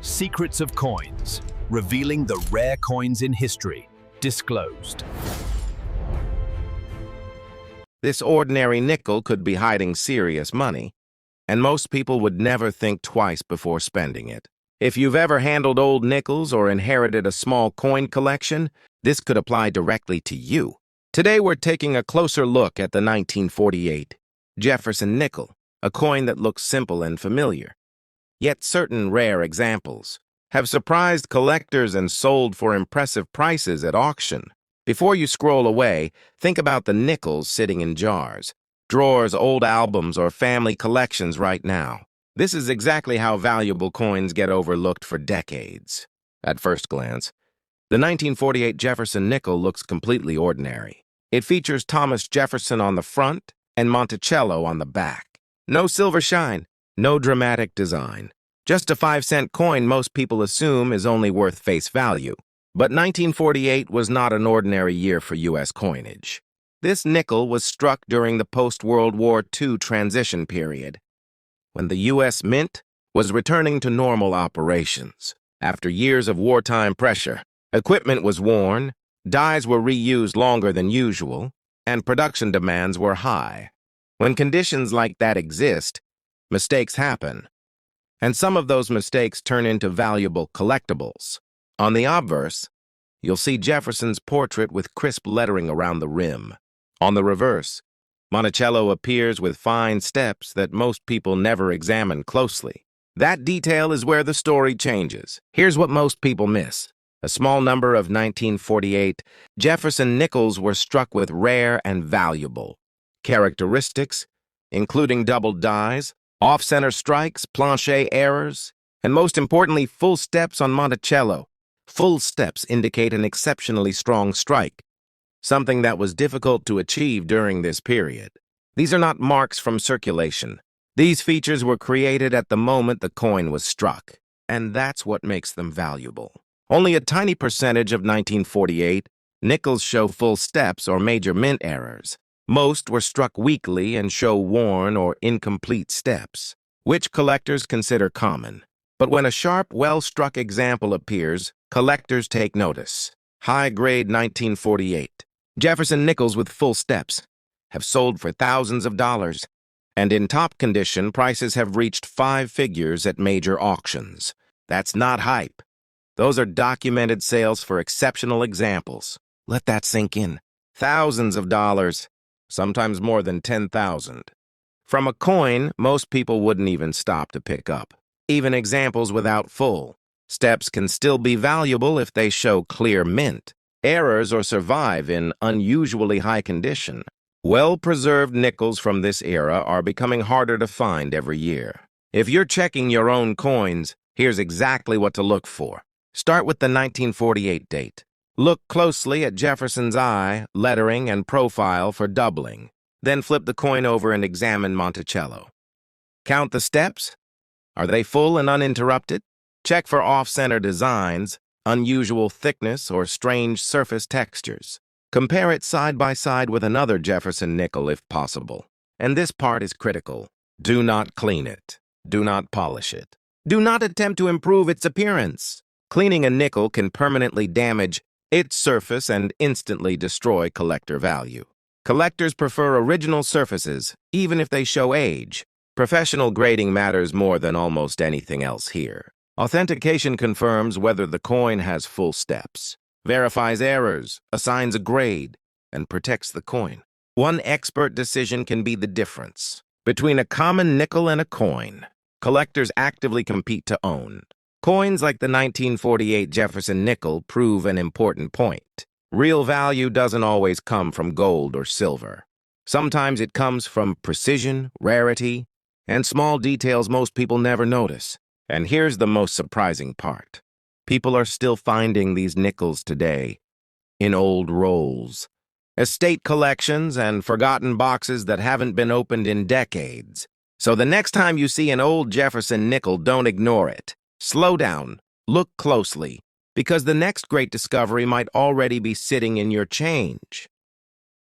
Secrets of Coins, revealing the rare coins in history, disclosed. This ordinary nickel could be hiding serious money, and most people would never think twice before spending it. If you've ever handled old nickels or inherited a small coin collection, this could apply directly to you. Today we're taking a closer look at the 1948 Jefferson Nickel, a coin that looks simple and familiar. Yet certain rare examples have surprised collectors and sold for impressive prices at auction. Before you scroll away, think about the nickels sitting in jars, drawers, old albums, or family collections right now. This is exactly how valuable coins get overlooked for decades. At first glance, the 1948 Jefferson Nickel looks completely ordinary. It features Thomas Jefferson on the front and Monticello on the back. No silver shine, no dramatic design. Just a 5-cent coin most people assume is only worth face value. But 1948 was not an ordinary year for U.S. coinage. This nickel was struck during the post-World War II transition period, when the U.S. Mint was returning to normal operations. After years of wartime pressure, equipment was worn, dies were reused longer than usual, and production demands were high. When conditions like that exist, mistakes happen, and some of those mistakes turn into valuable collectibles. On the obverse, you'll see Jefferson's portrait with crisp lettering around the rim. On the reverse, Monticello appears with fine steps that most people never examine closely. That detail is where the story changes. Here's what most people miss. A small number of 1948 Jefferson Nickels were struck with rare and valuable characteristics, including double dies, off-center strikes, planche errors, and most importantly, full steps on Monticello. Full steps indicate an exceptionally strong strike, something that was difficult to achieve during this period. These are not marks from circulation. These features were created at the moment the coin was struck, and that's what makes them valuable. Only a tiny percentage of 1948 nickels show full steps or major mint errors. Most were struck weakly and show worn or incomplete steps, which collectors consider common. But when a sharp, well-struck example appears, collectors take notice. High-grade 1948 Jefferson Nickels with full steps have sold for thousands of dollars, and in top condition, prices have reached 5 figures at major auctions. That's not hype. Those are documented sales for exceptional examples. Let that sink in. Thousands of dollars, sometimes more than 10,000. From a coin, most people wouldn't even stop to pick up. Even examples without full steps can still be valuable if they show clear mint errors or survive in unusually high condition. Well-preserved nickels from this era are becoming harder to find every year. If you're checking your own coins, here's exactly what to look for. Start with the 1948 date. Look closely at Jefferson's eye, lettering, and profile for doubling. Then flip the coin over and examine Monticello. Count the steps. Are they full and uninterrupted? Check for off-center designs, unusual thickness, or strange surface textures. Compare it side by side with another Jefferson nickel if possible. And this part is critical. Do not clean it. Do not polish it. Do not attempt to improve its appearance. Cleaning a nickel can permanently damage its surface and instantly destroy collector value. Collectors prefer original surfaces, even if they show age. Professional grading matters more than almost anything else here. Authentication confirms whether the coin has full steps, verifies errors, assigns a grade, and protects the coin. One expert decision can be the difference between a common nickel and a coin collectors actively compete to own. Coins like the 1948 Jefferson Nickel prove an important point. Real value doesn't always come from gold or silver. Sometimes it comes from precision, rarity, and small details most people never notice. And here's the most surprising part. People are still finding these nickels today in old rolls, estate collections, and forgotten boxes that haven't been opened in decades. So the next time you see an old Jefferson nickel, don't ignore it. Slow down, look closely, because the next great discovery might already be sitting in your change.